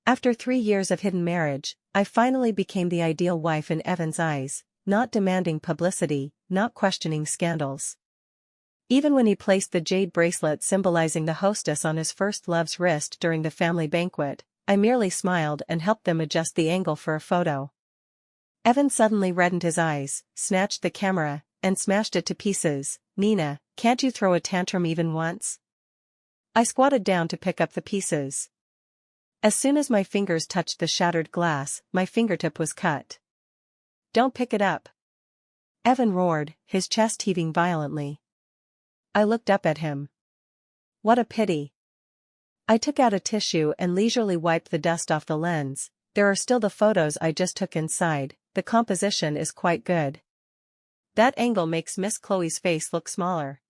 After 3 years of hidden marriage, I finally became the ideal wife in Evan's eyes, not demanding publicity, not questioning scandals. Even when he placed the jade bracelet symbolizing the hostess on his first love's wrist during the family banquet, I merely smiled and helped them adjust the angle for a photo. Evan suddenly reddened his eyes, snatched the camera, and smashed it to pieces. "Nina, can't you throw a tantrum even once?" I squatted down to pick up the pieces. As soon as my fingers touched the shattered glass, my fingertip was cut. "Don't pick it up!" Evan roared, his chest heaving violently. I looked up at him. What a pity. I took out a tissue and leisurely wiped the dust off the lens. There are still the photos I just took inside. The composition is quite good. That angle makes Miss Chloe's face look smaller.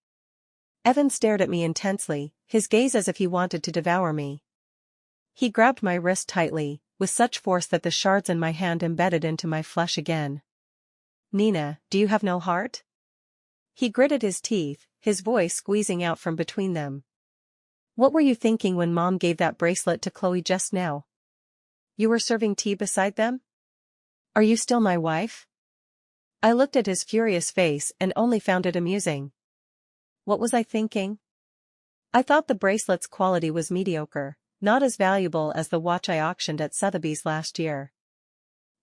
Evan stared at me intensely, his gaze as if he wanted to devour me. He grabbed my wrist tightly, with such force that the shards in my hand embedded into my flesh again. "Nina, do you have no heart?" He gritted his teeth, his voice squeezing out from between them. "What were you thinking when Mom gave that bracelet to Chloe just now? You were serving tea beside them? Are you still my wife?" I looked at his furious face and only found it amusing. What was I thinking? I thought the bracelet's quality was mediocre, not as valuable as the watch I auctioned at Sotheby's last year.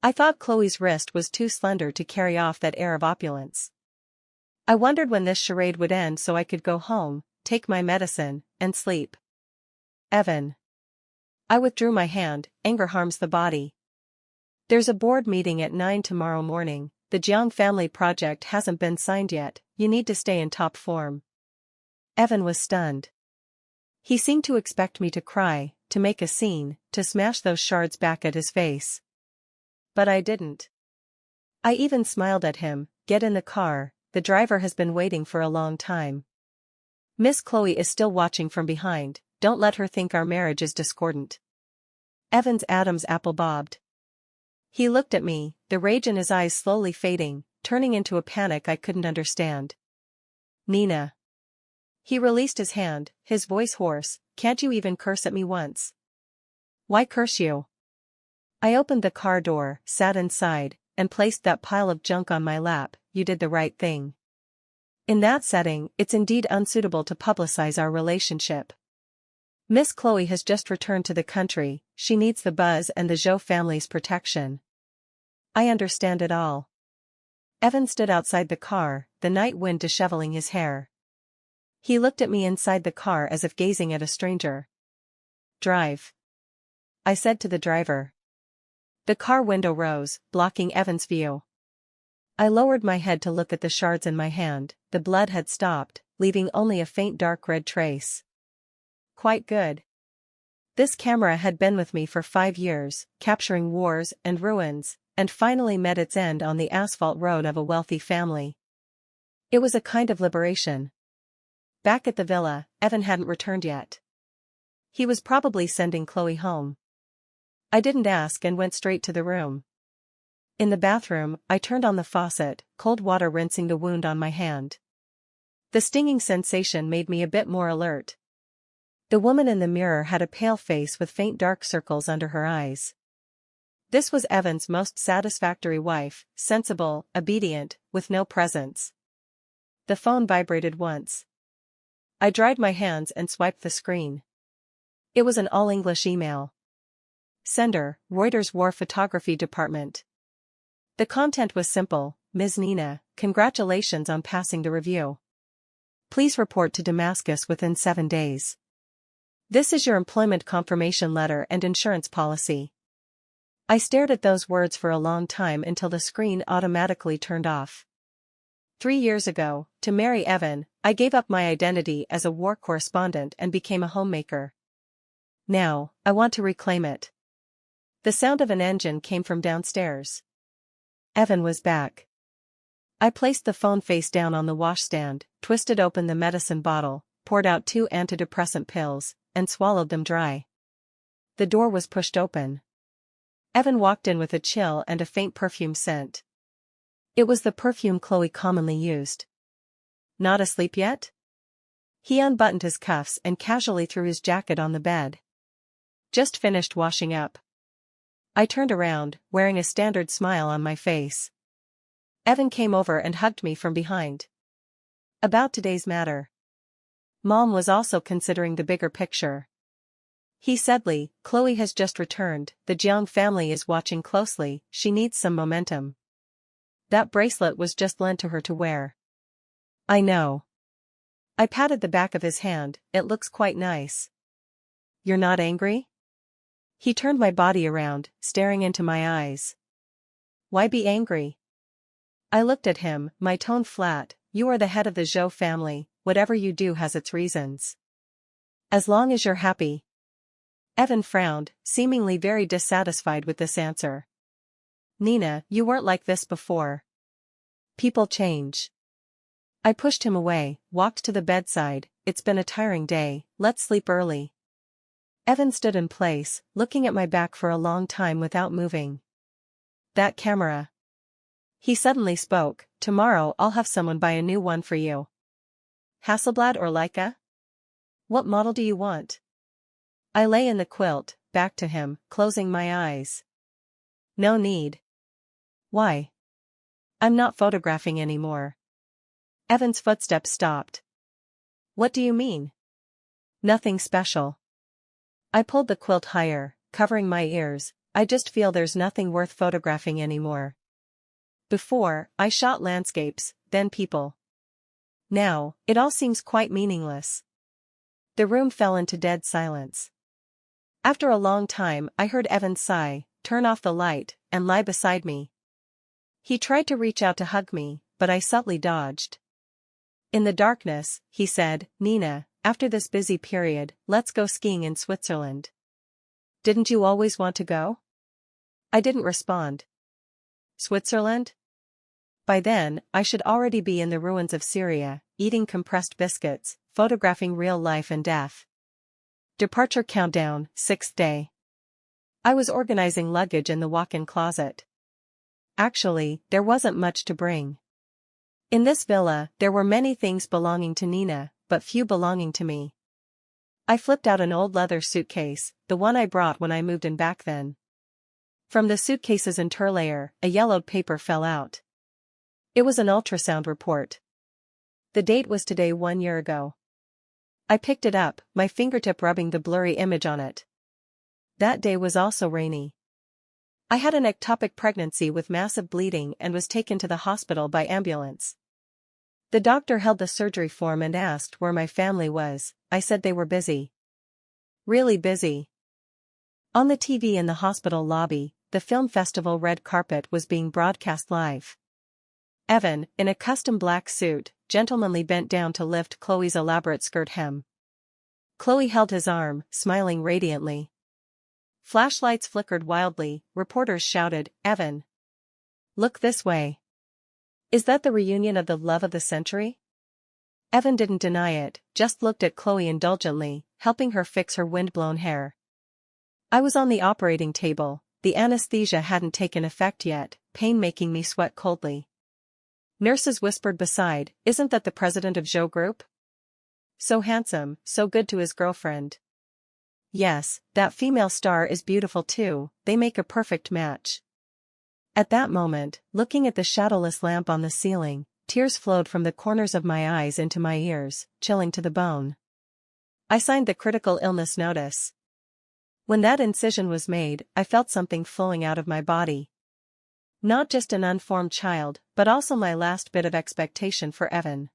I thought Chloe's wrist was too slender to carry off that air of opulence. I wondered when this charade would end so I could go home, take my medicine, and sleep. "Evan." I withdrew my hand. Anger harms the body. "There's a board meeting at 9 tomorrow morning. The Jiang family project hasn't been signed yet. You need to stay in top form." Evan was stunned. He seemed to expect me to cry, to make a scene, to smash those shards back at his face. But I didn't. I even smiled at him. "Get in the car, the driver has been waiting for a long time. Miss Chloe is still watching from behind, don't let her think our marriage is discordant." Evan's Adam's apple bobbed. He looked at me, the rage in his eyes slowly fading, turning into a panic I couldn't understand. "Nina." He released his hand, his voice hoarse. "Can't you even curse at me once?" "Why curse you?" I opened the car door, sat inside, and placed that pile of junk on my lap. "You did the right thing. In that setting, it's indeed unsuitable to publicize our relationship. Miss Chloe has just returned to the country, she needs the buzz and the Zhou family's protection. I understand it all." Evan stood outside the car, the night wind disheveling his hair. He looked at me inside the car as if gazing at a stranger. "Drive," I said to the driver. The car window rose, blocking Evan's view. I lowered my head to look at the shards in my hand. The blood had stopped, leaving only a faint dark red trace. Quite good. This camera had been with me for 5 years, capturing wars and ruins, and finally met its end on the asphalt road of a wealthy family. It was a kind of liberation. Back at the villa, Evan hadn't returned yet. He was probably sending Chloe home. I didn't ask and went straight to the room. In the bathroom, I turned on the faucet, cold water rinsing the wound on my hand. The stinging sensation made me a bit more alert. The woman in the mirror had a pale face with faint dark circles under her eyes. This was Evan's most satisfactory wife, sensible, obedient, with no presence. The phone vibrated once. I dried my hands and swiped the screen. It was an all-English email. Sender, Reuters War Photography Department. The content was simple. "Ms. Nina, congratulations on passing the review. Please report to Damascus within 7 days. This is your employment confirmation letter and insurance policy." I stared at those words for a long time until the screen automatically turned off. 3 years ago, to marry Evan, I gave up my identity as a war correspondent and became a homemaker. Now, I want to reclaim it. The sound of an engine came from downstairs. Evan was back. I placed the phone face down on the washstand, twisted open the medicine bottle, poured out 2 antidepressant pills, and swallowed them dry. The door was pushed open. Evan walked in with a chill and a faint perfume scent. It was the perfume Chloe commonly used. "Not asleep yet?" He unbuttoned his cuffs and casually threw his jacket on the bed. Just finished washing up. I turned around, wearing a standard smile on my face. Evan came over and hugged me from behind. About today's matter. Mom was also considering the bigger picture. He said, "Lee, Chloe has just returned, the Jiang family is watching closely, she needs some momentum. That bracelet was just lent to her to wear." "I know." I patted the back of his hand, "It looks quite nice." "You're not angry?" He turned my body around, staring into my eyes. "Why be angry?" I looked at him, my tone flat. "You are the head of the Zhou family, whatever you do has its reasons. As long as you're happy." Evan frowned, seemingly very dissatisfied with this answer. "Nina, you weren't like this before. People change." I pushed him away, walked to the bedside. "It's been a tiring day, let's sleep early." Evan stood in place, looking at my back for a long time without moving. "That camera." He suddenly spoke, "Tomorrow I'll have someone buy a new one for you." "Hasselblad or Leica? What model do you want?" I lay in the quilt, back to him, closing my eyes. "No need." "Why?" "I'm not photographing anymore." Evan's footsteps stopped. "What do you mean?" "Nothing special." I pulled the quilt higher, covering my ears. "I just feel there's nothing worth photographing anymore. Before, I shot landscapes, then people. Now, it all seems quite meaningless." The room fell into dead silence. After a long time I heard Evan sigh, turn off the light, and lie beside me. He tried to reach out to hug me, but I subtly dodged. In the darkness, he said, "Nina, after this busy period, let's go skiing in Switzerland. Didn't you always want to go?" I didn't respond. Switzerland? By then, I should already be in the ruins of Syria, eating compressed biscuits, photographing real life and death. Departure countdown, 6th day. I was organizing luggage in the walk-in closet. Actually, there wasn't much to bring. In this villa, there were many things belonging to Nina, but few belonging to me. I flipped out an old leather suitcase, the one I brought when I moved in back then. From the suitcase's interlayer, a yellowed paper fell out. It was an ultrasound report. The date was today 1 year ago. I picked it up, my fingertip rubbing the blurry image on it. That day was also rainy. I had an ectopic pregnancy with massive bleeding and was taken to the hospital by ambulance. The doctor held the surgery form and asked where my family was. I said they were busy. Really busy. On the TV in the hospital lobby, the film festival red carpet was being broadcast live. Evan, in a custom black suit, gentlemanly bent down to lift Chloe's elaborate skirt hem. Chloe held his arm, smiling radiantly. Flashlights flickered wildly, reporters shouted, "Evan! Look this way. Is that the reunion of the love of the century?" Evan didn't deny it, just looked at Chloe indulgently, helping her fix her wind-blown hair. I was on the operating table, the anesthesia hadn't taken effect yet, pain making me sweat coldly. Nurses whispered beside, "Isn't that the president of Zhou Group? So handsome, so good to his girlfriend." "Yes, that female star is beautiful too, they make a perfect match." At that moment, looking at the shadowless lamp on the ceiling, tears flowed from the corners of my eyes into my ears, chilling to the bone. I signed the critical illness notice. When that incision was made, I felt something flowing out of my body. Not just an unformed child, but also my last bit of expectation for Evan.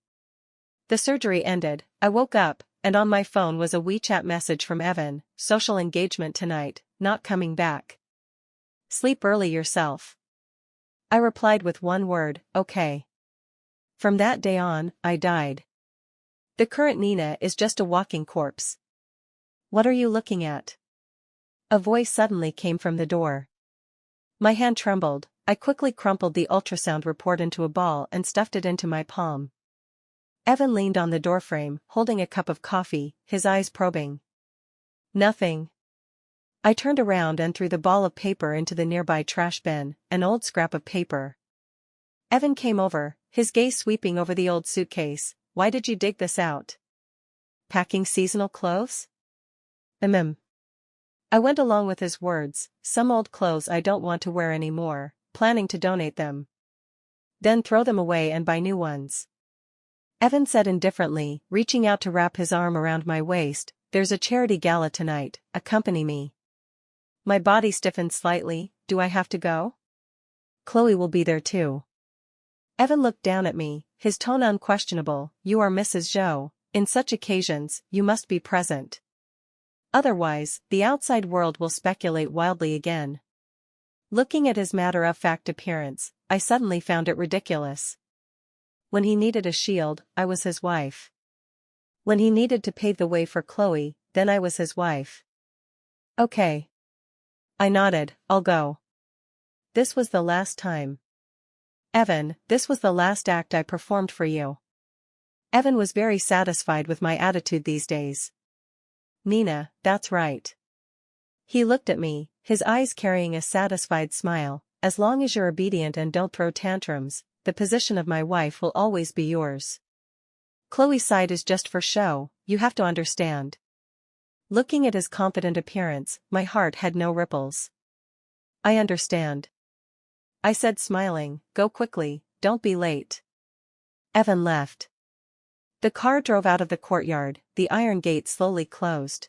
The surgery ended, I woke up, and on my phone was a WeChat message from Evan, "Social engagement tonight, not coming back. Sleep early yourself." I replied with one word, "Okay." From that day on, I died. The current Nina is just a walking corpse. "What are you looking at?" A voice suddenly came from the door. My hand trembled. I quickly crumpled the ultrasound report into a ball and stuffed it into my palm. Evan leaned on the doorframe, holding a cup of coffee, his eyes probing. "Nothing." I turned around and threw the ball of paper into the nearby trash bin, an old scrap of paper. Evan came over, his gaze sweeping over the old suitcase. "Why did you dig this out? Packing seasonal clothes?" I went along with his words, some old clothes I don't want to wear anymore, planning to donate them. Then throw them away and buy new ones. Evan said indifferently, reaching out to wrap his arm around my waist, there's a charity gala tonight, accompany me. My body stiffened slightly, do I have to go? Chloe will be there too. Evan looked down at me, his tone unquestionable, you are Mrs. Zhou, in such occasions, you must be present. Otherwise, the outside world will speculate wildly again. Looking at his matter-of-fact appearance, I suddenly found it ridiculous. When he needed a shield, I was his wife. When he needed to pave the way for Chloe, then I was his wife. Okay. I nodded, I'll go. This was the last time. Evan, this was the last act I performed for you. Evan was very satisfied with my attitude these days. Nina, that's right. He looked at me, his eyes carrying a satisfied smile, as long as you're obedient and don't throw tantrums, the position of my wife will always be yours. Chloe's side is just for show, you have to understand. Looking at his confident appearance, my heart had no ripples. I understand. I said smiling, go quickly, don't be late. Evan left. The car drove out of the courtyard, the iron gate slowly closed.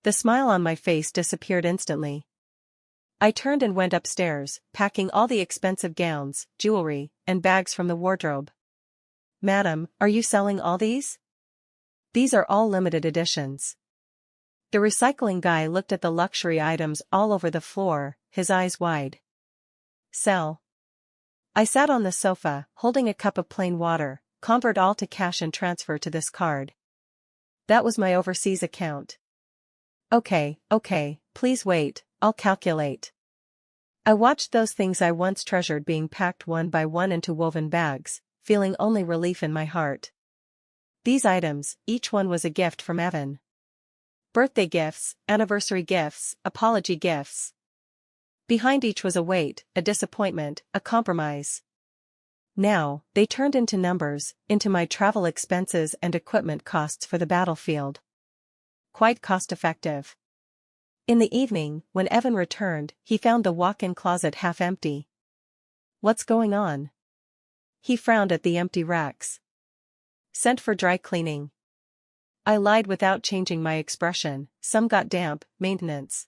The smile on my face disappeared instantly. I turned and went upstairs, packing all the expensive gowns, jewelry, and bags from the wardrobe. Madam, are you selling all these? These are all limited editions. The recycling guy looked at the luxury items all over the floor, his eyes wide. Sell. I sat on the sofa, holding a cup of plain water, convert all to cash and transfer to this card. That was my overseas account. Okay, please wait, I'll calculate. I watched those things I once treasured being packed one by one into woven bags, feeling only relief in my heart. These items, each one was a gift from Evan. Birthday gifts, anniversary gifts, apology gifts. Behind each was a weight, a disappointment, a compromise. Now, they turned into numbers, into my travel expenses and equipment costs for the battlefield. Quite cost-effective. In the evening, when Evan returned, he found the walk-in closet half empty. What's going on? He frowned at the empty racks. Sent for dry cleaning. I lied without changing my expression, some got damp, maintenance.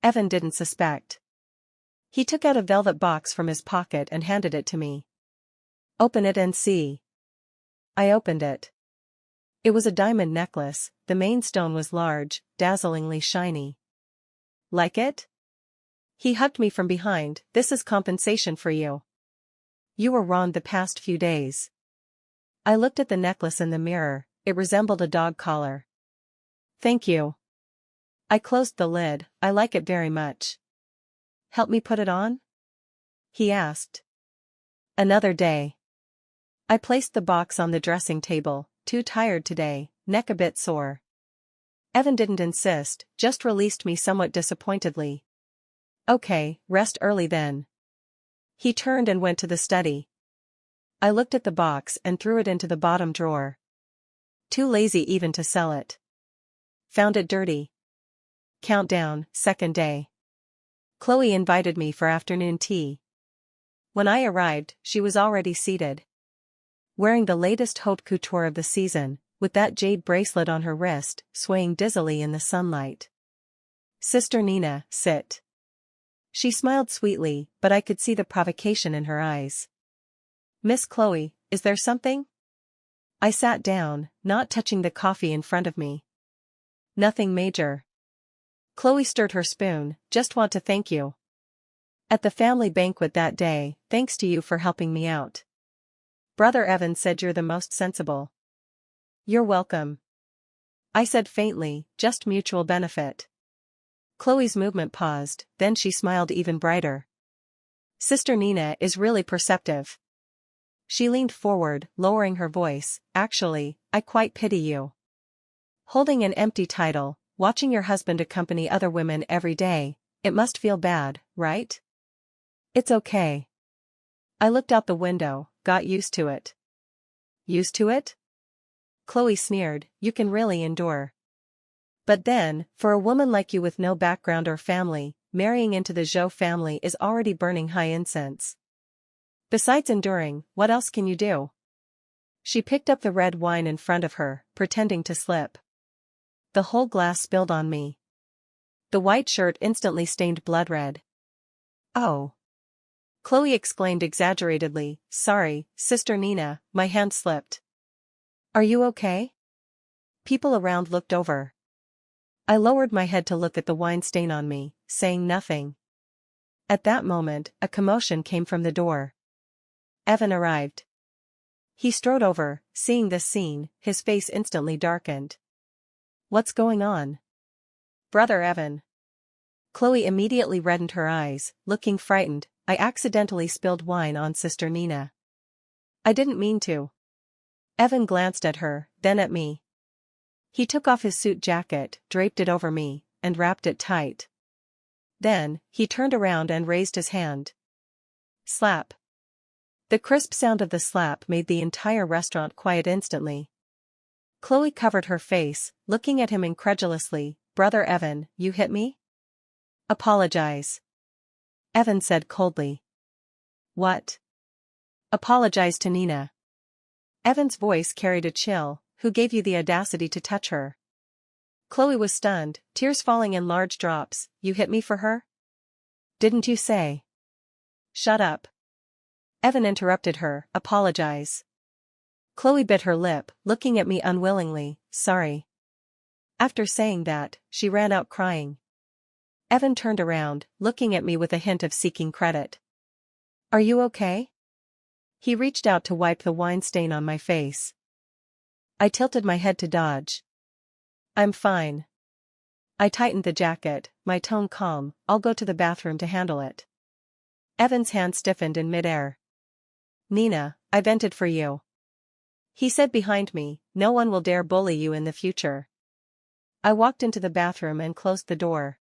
Evan didn't suspect. He took out a velvet box from his pocket and handed it to me. Open it and see. I opened it. It was a diamond necklace, the main stone was large, dazzlingly shiny. Like it? He hugged me from behind, this is compensation for you. You were wrong the past few days. I looked at the necklace in the mirror, it resembled a dog collar. Thank you. I closed the lid, I like it very much. Help me put it on? He asked. Another day. I placed the box on the dressing table, too tired today, neck a bit sore. Evan didn't insist, just released me somewhat disappointedly. Okay, rest early then. He turned and went to the study. I looked at the box and threw it into the bottom drawer. Too lazy even to sell it. Found it dirty. Countdown, second day. Chloe invited me for afternoon tea. When I arrived, she was already seated. Wearing the latest haute couture of the season, with that jade bracelet on her wrist, swaying dizzily in the sunlight. Sister Nina, sit. She smiled sweetly, but I could see the provocation in her eyes. Miss Chloe, is there something? I sat down, not touching the coffee in front of me. Nothing major. Chloe stirred her spoon, just want to thank you. At the family banquet that day, thanks to you for helping me out. Brother Evan said you're the most sensible. You're welcome. I said faintly, just mutual benefit. Chloe's movement paused, then she smiled even brighter. Sister Nina is really perceptive. She leaned forward, lowering her voice, actually, I quite pity you. Holding an empty title, watching your husband accompany other women every day, it must feel bad, right? It's okay. I looked out the window, got used to it. Used to it? Chloe sneered, you can really endure. But then, for a woman like you with no background or family, marrying into the Zhou family is already burning high incense. Besides enduring, what else can you do? She picked up the red wine in front of her, pretending to slip. The whole glass spilled on me. The white shirt instantly stained blood red. Oh. Chloe exclaimed exaggeratedly, sorry, Sister Nina, my hand slipped. Are you okay? People around looked over. I lowered my head to look at the wine stain on me, saying nothing. At that moment, a commotion came from the door. Evan arrived. He strode over, seeing this scene, his face instantly darkened. What's going on? Brother Evan. Chloe immediately reddened her eyes, looking frightened. I accidentally spilled wine on Sister Nina. I didn't mean to. Evan glanced at her, then at me. He took off his suit jacket, draped it over me, and wrapped it tight. Then, he turned around and raised his hand. Slap. The crisp sound of the slap made the entire restaurant quiet instantly. Chloe covered her face, looking at him incredulously. Brother Evan, you hit me? Apologize. Evan said coldly. What? Apologize to Nina. Evan's voice carried a chill. Who gave you the audacity to touch her? Chloe was stunned, tears falling in large drops. You hit me for her? Didn't you say? Shut up. Evan interrupted her. Apologize. Chloe bit her lip, looking at me unwillingly. Sorry. After saying that, she ran out crying. Evan turned around, looking at me with a hint of seeking credit. Are you okay? He reached out to wipe the wine stain on my face. I tilted my head to dodge. I'm fine. I tightened the jacket, my tone calm. I'll go to the bathroom to handle it. Evan's hand stiffened in midair. Nina, I vented for you. He said behind me, no one will dare bully you in the future. I walked into the bathroom and closed the door.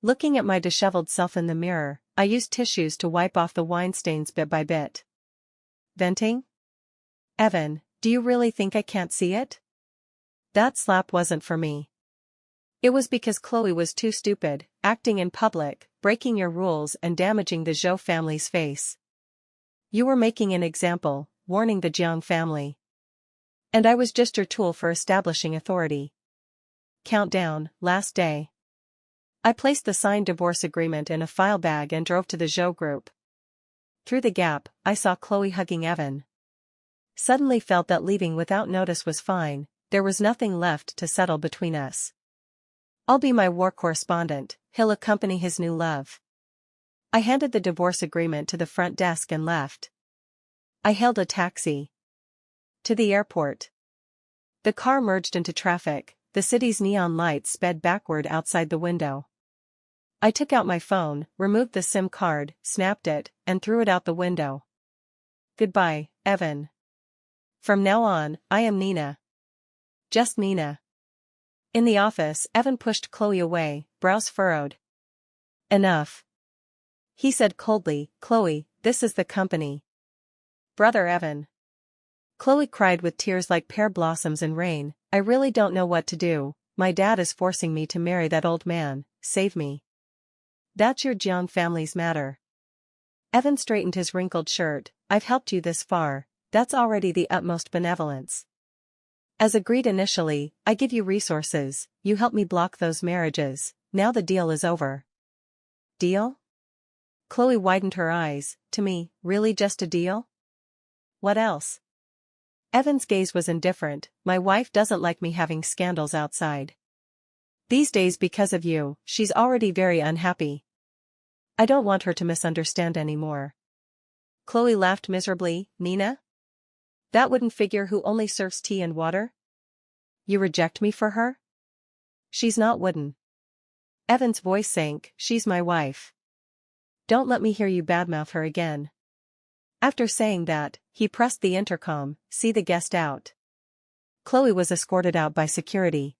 Looking at my disheveled self in the mirror, I used tissues to wipe off the wine stains bit by bit. Venting? Evan, do you really think I can't see it? That slap wasn't for me. It was because Chloe was too stupid, acting in public, breaking your rules and damaging the Zhou family's face. You were making an example, warning the Jiang family. And I was just your tool for establishing authority. Countdown, last day. I placed the signed divorce agreement in a file bag and drove to the Zhou group. Through the gap, I saw Chloe hugging Evan. Suddenly felt that leaving without notice was fine, there was nothing left to settle between us. I'll be my war correspondent, he'll accompany his new love. I handed the divorce agreement to the front desk and left. I hailed a taxi. To the airport. The car merged into traffic, the city's neon lights sped backward outside the window. I took out my phone, removed the SIM card, snapped it, and threw it out the window. Goodbye, Evan. From now on, I am Nina. Just Nina. In the office, Evan pushed Chloe away, brows furrowed. Enough. He said coldly, Chloe, this is the company. Brother Evan. Chloe cried with tears like pear blossoms in rain. I really don't know what to do. My dad is forcing me to marry that old man. Save me. That's your Jiang family's matter. Evan straightened his wrinkled shirt. I've helped you this far. That's already the utmost benevolence. As agreed initially, I give you resources, you help me block those marriages. Now the deal is over. Deal? Chloe widened her eyes. To me, really just a deal? What else? Evan's gaze was indifferent. My wife doesn't like me having scandals outside. These days because of you, she's already very unhappy. I don't want her to misunderstand anymore. Chloe laughed miserably. Nina? That wouldn't figure who only serves tea and water? You reject me for her? She's not wooden. Evan's voice sank. She's my wife. Don't let me hear you badmouth her again. After saying that, he pressed the intercom. See the guest out. Chloe was escorted out by security.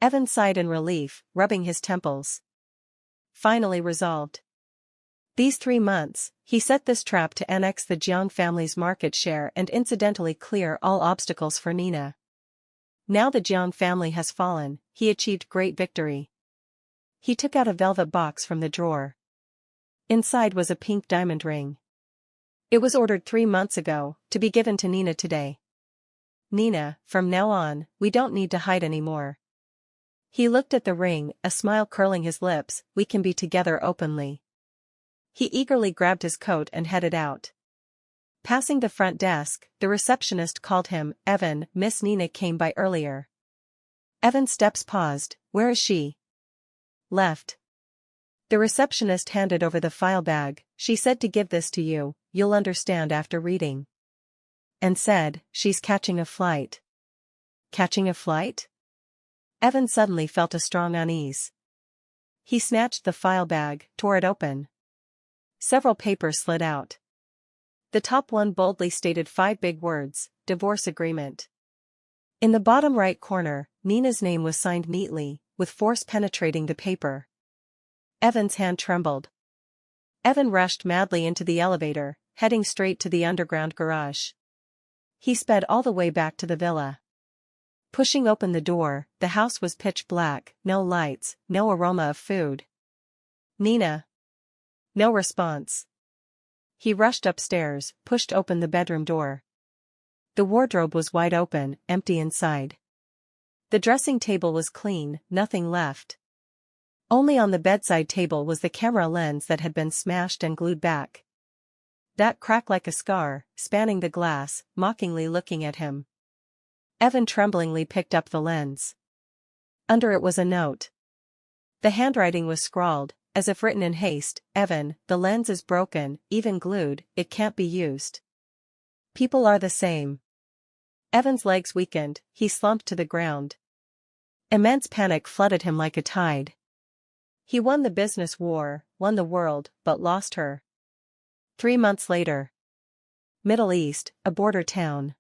Evan sighed in relief, rubbing his temples. Finally resolved. These 3 months, he set this trap to annex the Jiang family's market share and incidentally clear all obstacles for Nina. Now the Jiang family has fallen, he achieved great victory. He took out a velvet box from the drawer. Inside was a pink diamond ring. It was ordered 3 months ago, to be given to Nina today. Nina, from now on, we don't need to hide anymore. He looked at the ring, a smile curling his lips, we can be together openly. He eagerly grabbed his coat and headed out. Passing the front desk, the receptionist called him, Evan, Miss Nina came by earlier. Evan's steps paused, where is she? Left. The receptionist handed over the file bag, she said to give this to you, you'll understand after reading. And said, she's catching a flight. Catching a flight? Evan suddenly felt a strong unease. He snatched the file bag, tore it open. Several papers slid out. The top one boldly stated 5 big words, divorce agreement. In the bottom right corner, Nina's name was signed neatly, with force penetrating the paper. Evan's hand trembled. Evan rushed madly into the elevator, heading straight to the underground garage. He sped all the way back to the villa. Pushing open the door, the house was pitch black, no lights, no aroma of food. Nina. No response. He rushed upstairs, pushed open the bedroom door. The wardrobe was wide open, empty inside. The dressing table was clean, nothing left. Only on the bedside table was the camera lens that had been smashed and glued back. That cracked like a scar, spanning the glass, mockingly looking at him. Evan tremblingly picked up the lens. Under it was a note. The handwriting was scrawled, as if written in haste, Evan, the lens is broken, even glued, it can't be used. People are the same. Evan's legs weakened, he slumped to the ground. Immense panic flooded him like a tide. He won the business war, won the world, but lost her. 3 months later. Middle East, a border town.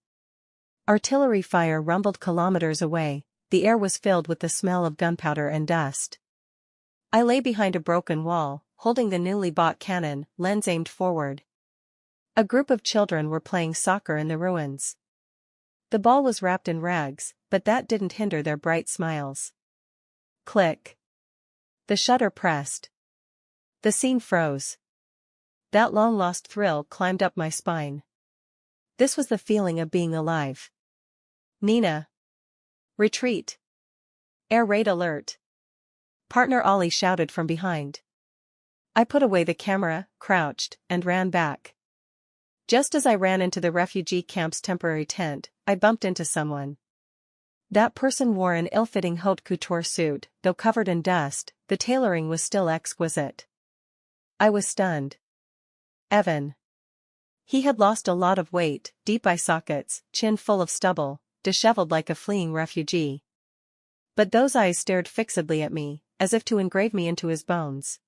Artillery fire rumbled kilometers away, the air was filled with the smell of gunpowder and dust. I lay behind a broken wall, holding the newly bought cannon, lens aimed forward. A group of children were playing soccer in the ruins. The ball was wrapped in rags, but that didn't hinder their bright smiles. Click. The shutter pressed. The scene froze. That long-lost thrill climbed up my spine. This was the feeling of being alive. Nina. Retreat. Air raid alert. Partner Ollie shouted from behind. I put away the camera, crouched, and ran back. Just as I ran into the refugee camp's temporary tent, I bumped into someone. That person wore an ill-fitting haute couture suit, though covered in dust, the tailoring was still exquisite. I was stunned. Evan. He had lost a lot of weight, deep eye sockets, chin full of stubble, disheveled like a fleeing refugee. But those eyes stared fixedly at me, as if to engrave me into his bones.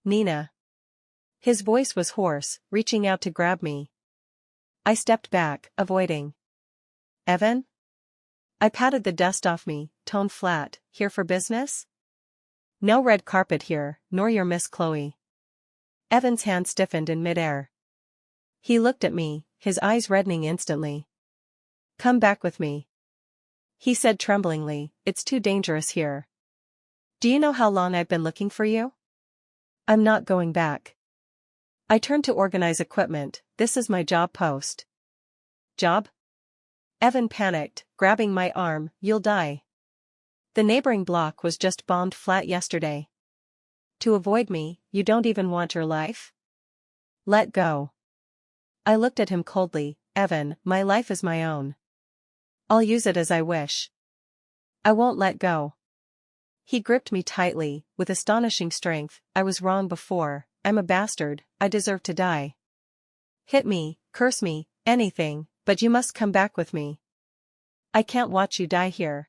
Nina. His voice was hoarse, reaching out to grab me. I stepped back, avoiding. Evan? I patted the dust off me, tone flat, here for business? No red carpet here, nor your Miss Chloe. Evan's hand stiffened in midair. He looked at me, his eyes reddening instantly. Come back with me. He said tremblingly, it's too dangerous here. Do you know how long I've been looking for you? I'm not going back. I turned to organize equipment, this is my job post. Job? Evan panicked, grabbing my arm, you'll die. The neighboring block was just bombed flat yesterday. To avoid me, you don't even want your life? Let go. I looked at him coldly, Evan, my life is my own. I'll use it as I wish. I won't let go. He gripped me tightly, with astonishing strength, I was wrong before, I'm a bastard, I deserve to die. Hit me, curse me, anything, but you must come back with me. I can't watch you die here.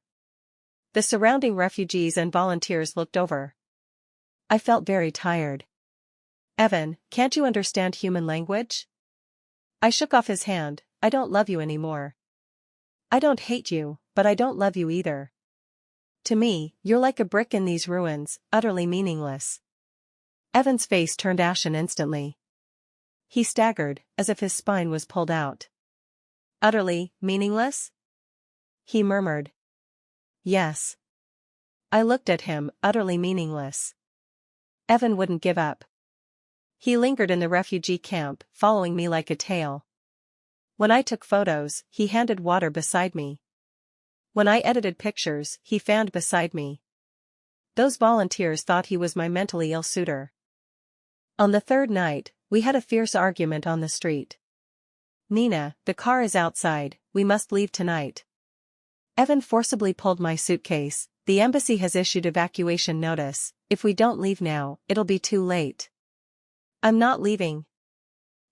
The surrounding refugees and volunteers looked over. I felt very tired. Evan, can't you understand human language? I shook off his hand, I don't love you anymore. I don't hate you, but I don't love you either. To me, you're like a brick in these ruins, utterly meaningless. Evan's face turned ashen instantly. He staggered, as if his spine was pulled out. Utterly meaningless? He murmured, Yes. I looked at him, utterly meaningless. Evan wouldn't give up. He lingered in the refugee camp, following me like a tail. When I took photos, he handed water beside me. When I edited pictures, he fanned beside me. Those volunteers thought he was my mentally ill suitor. On the third night, we had a fierce argument on the street. Nina, the car is outside, we must leave tonight. Evan forcibly pulled my suitcase. The embassy has issued evacuation notice. If we don't leave now, it'll be too late. I'm not leaving.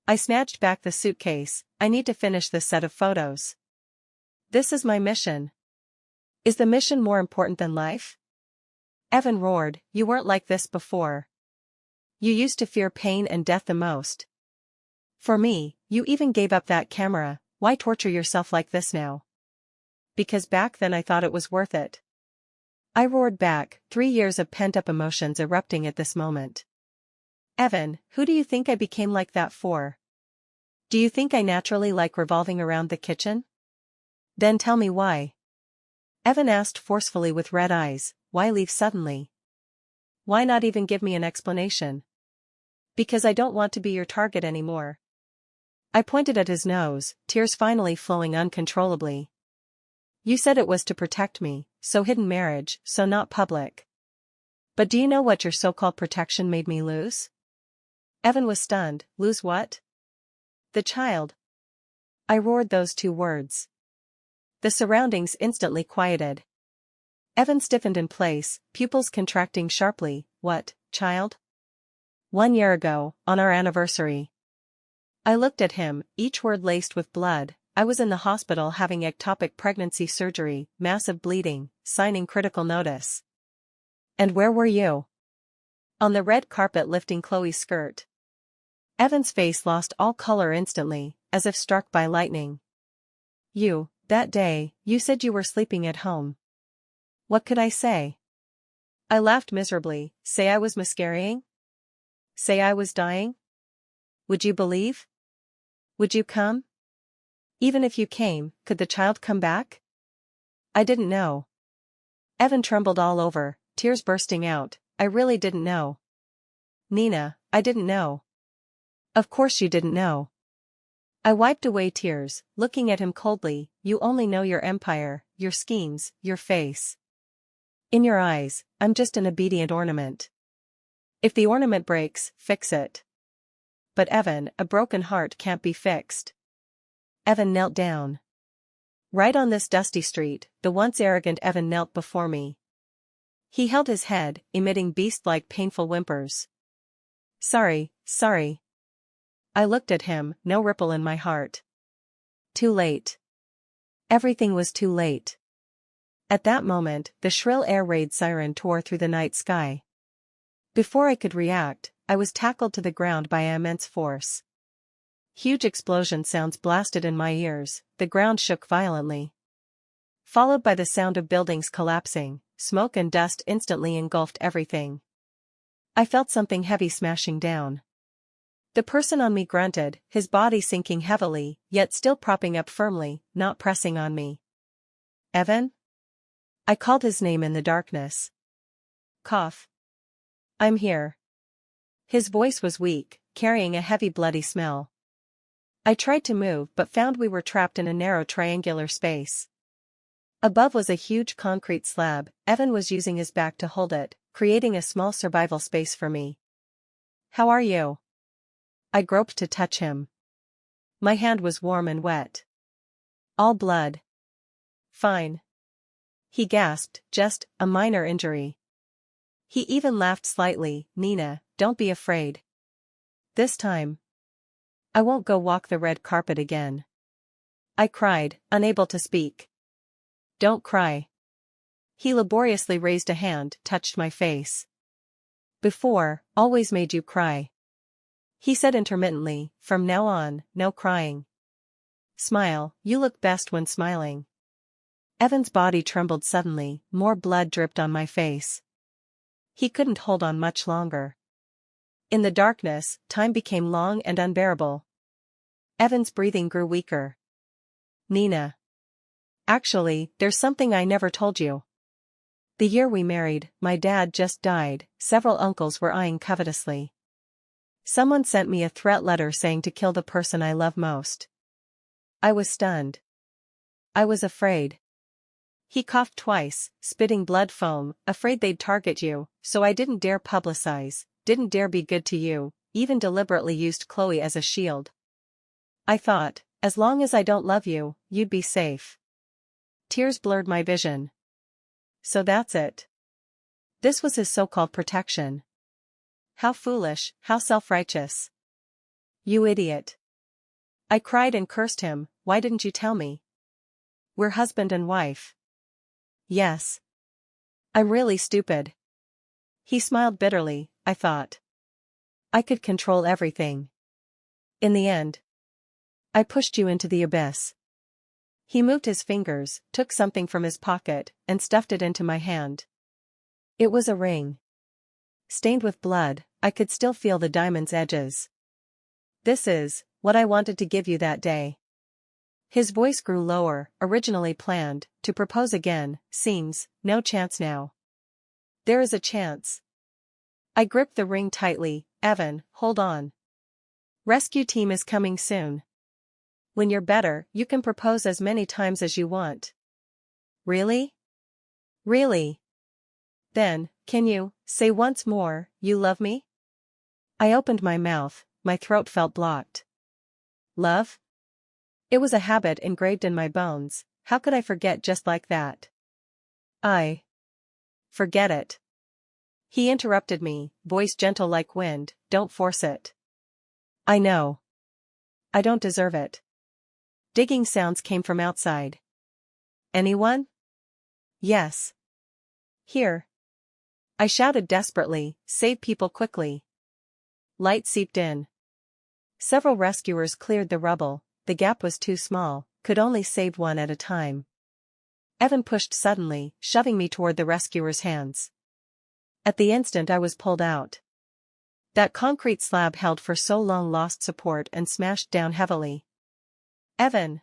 I snatched back the suitcase. I need to finish this set of photos. This is my mission. Is the mission more important than life? Evan roared, you weren't like this before. You used to fear pain and death the most. For me, you even gave up that camera. Why torture yourself like this now? Because back then I thought it was worth it. I roared back, 3 years of pent-up emotions erupting at this moment. Evan, who do you think I became like that for? Do you think I naturally like revolving around the kitchen? Then tell me why. Evan asked forcefully with red eyes, why leave suddenly? Why not even give me an explanation? Because I don't want to be your target anymore. I pointed at his nose, tears finally flowing uncontrollably. You said it was to protect me, so hidden marriage, so not public. But do you know what your so-called protection made me lose? Evan was stunned. Lose what? The child. I roared those 2 words. The surroundings instantly quieted. Evan stiffened in place, pupils contracting sharply. What, child? 1 year ago, on our anniversary. I looked at him, each word laced with blood. I was in the hospital having ectopic pregnancy surgery, massive bleeding, signing critical notice. And where were you? On the red carpet lifting Chloe's skirt. Evan's face lost all color instantly, as if struck by lightning. That day, you said you were sleeping at home. What could I say? I laughed miserably. Say I was miscarrying? Say I was dying? Would you believe? Would you come? Even if you came, could the child come back? I didn't know. Evan trembled all over, tears bursting out. I really didn't know. Nina, I didn't know. Of course you didn't know. I wiped away tears, looking at him coldly. You only know your empire, your schemes, your face. In your eyes, I'm just an obedient ornament. If the ornament breaks, fix it. But Evan, a broken heart can't be fixed. Evan knelt down. Right on this dusty street, the once arrogant Evan knelt before me. He held his head, emitting beast-like painful whimpers. Sorry. I looked at him, no ripple in my heart. Too late. Everything was too late. At that moment, the shrill air raid siren tore through the night sky. Before I could react, I was tackled to the ground by immense force. Huge explosion sounds blasted in my ears, the ground shook violently. Followed by the sound of buildings collapsing, smoke and dust instantly engulfed everything. I felt something heavy smashing down. The person on me grunted, his body sinking heavily, yet still propping up firmly, not pressing on me. Evan? I called his name in the darkness. Cough. I'm here. His voice was weak, carrying a heavy bloody smell. I tried to move but found we were trapped in a narrow triangular space. Above was a huge concrete slab. Evan was using his back to hold it, creating a small survival space for me. How are you? I groped to touch him. My hand was warm and wet. All blood. Fine. He gasped, just a minor injury. He even laughed slightly. Nina, don't be afraid. This time, I won't go walk the red carpet again. I cried, unable to speak. Don't cry. He laboriously raised a hand, touched my face. Before, always made you cry. He said intermittently, from now on, no crying. Smile, you look best when smiling. Evan's body trembled suddenly, more blood dripped on my face. He couldn't hold on much longer. In the darkness, time became long and unbearable. Evan's breathing grew weaker. Nina. Actually, there's something I never told you. The year we married, my dad just died, several uncles were eyeing covetously. Someone sent me a threat letter saying to kill the person I love most. I was stunned. I was afraid. He coughed twice, spitting blood foam, afraid they'd target you, so I didn't dare publicize, didn't dare be good to you, even deliberately used Chloe as a shield. I thought, as long as I don't love you, you'd be safe. Tears blurred my vision. So that's it. This was his so-called protection. How foolish, how self-righteous. You idiot. I cried and cursed him, why didn't you tell me? We're husband and wife. Yes. I'm really stupid. He smiled bitterly, I thought. I could control everything. In the end, I pushed you into the abyss. He moved his fingers, took something from his pocket, and stuffed it into my hand. It was a ring. Stained with blood, I could still feel the diamond's edges. This is what I wanted to give you that day. His voice grew lower, originally planned to propose again, seems, no chance now. There is a chance. I gripped the ring tightly, Evan, hold on. Rescue team is coming soon. When you're better, you can propose as many times as you want. Really? Really? Then, can you say once more, you love me? I opened my mouth, my throat felt blocked. Love? It was a habit engraved in my bones, how could I forget just like that? Forget it. He interrupted me, voice gentle like wind, don't force it. I know. I don't deserve it. Digging sounds came from outside. Anyone? Yes. Here. I shouted desperately, save people quickly. Light seeped in. Several rescuers cleared the rubble, the gap was too small, could only save one at a time. Evan pushed suddenly, shoving me toward the rescuer's hands. At the instant I was pulled out. That concrete slab held for so long lost support and smashed down heavily. Evan!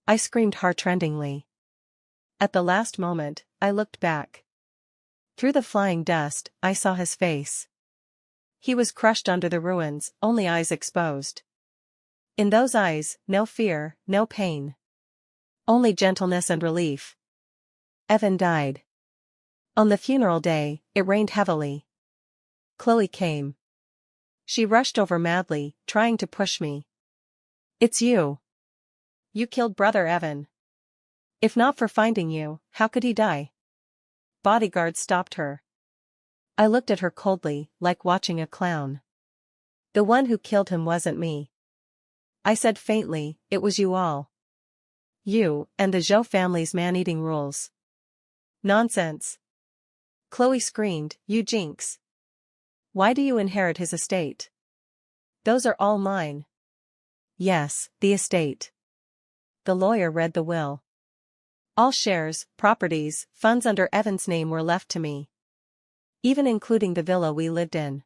I screamed heartrendingly. At the last moment, I looked back. Through the flying dust, I saw his face. He was crushed under the ruins, only eyes exposed. In those eyes, no fear, no pain. Only gentleness and relief. Evan died. On the funeral day, it rained heavily. Chloe came. She rushed over madly, trying to push me. It's you. You killed brother Evan. If not for finding you, how could he die? Bodyguards stopped her. I looked at her coldly, like watching a clown. The one who killed him wasn't me. I said faintly, it was you all. You, and the Zhou family's man-eating rules. Nonsense. Chloe screamed, you jinx. Why do you inherit his estate? Those are all mine. Yes, the estate. The lawyer read the will. All shares, properties, funds under Evan's name were left to me. Even including the villa we lived in.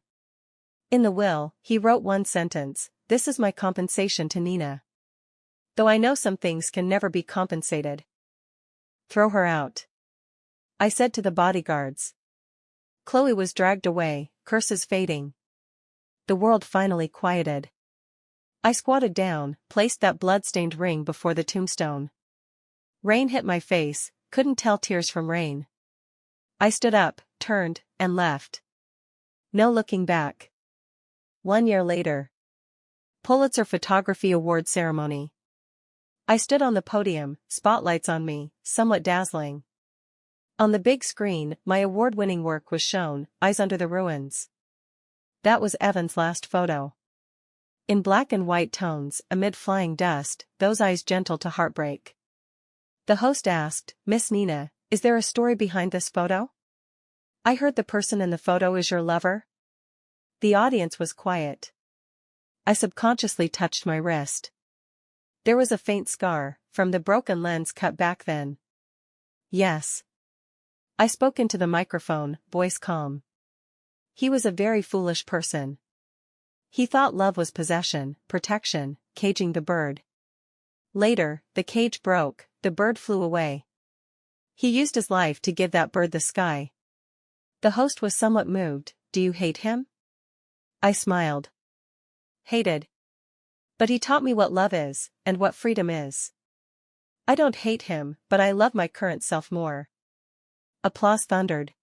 In the will, he wrote one sentence, this is my compensation to Nina. Though I know some things can never be compensated. Throw her out. I said to the bodyguards. Chloe was dragged away, curses fading. The world finally quieted. I squatted down, placed that blood-stained ring before the tombstone. Rain hit my face, couldn't tell tears from rain. I stood up, turned, and left. No looking back. 1 year later. Pulitzer Photography Award ceremony. I stood on the podium, spotlights on me, somewhat dazzling. On the big screen, my award-winning work was shown, Eyes Under the Ruins. That was Evan's last photo. In black and white tones, amid flying dust, those eyes gentle to heartbreak. The host asked, Miss Nina, is there a story behind this photo? I heard the person in the photo is your lover? The audience was quiet. I subconsciously touched my wrist. There was a faint scar, from the broken lens cut back then. Yes. I spoke into the microphone, voice calm. He was a very foolish person. He thought love was possession, protection, caging the bird. Later, the cage broke, the bird flew away. He used his life to give that bird the sky. The host was somewhat moved. Do you hate him? I smiled. Hated. But he taught me what love is, and what freedom is. I don't hate him, but I love my current self more. Applause thundered.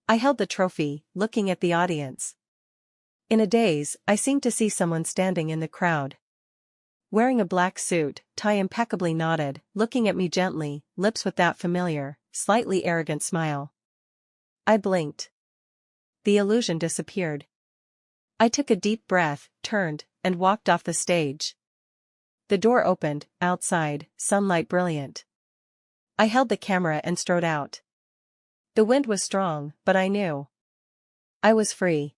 I held the trophy, looking at the audience. In a daze, I seemed to see someone standing in the crowd. Wearing a black suit, tie impeccably knotted, looking at me gently, lips with that familiar, slightly arrogant smile. I blinked. The illusion disappeared. I took a deep breath, turned, and walked off the stage. The door opened, outside, sunlight brilliant. I held the camera and strode out. The wind was strong, but I knew I was free.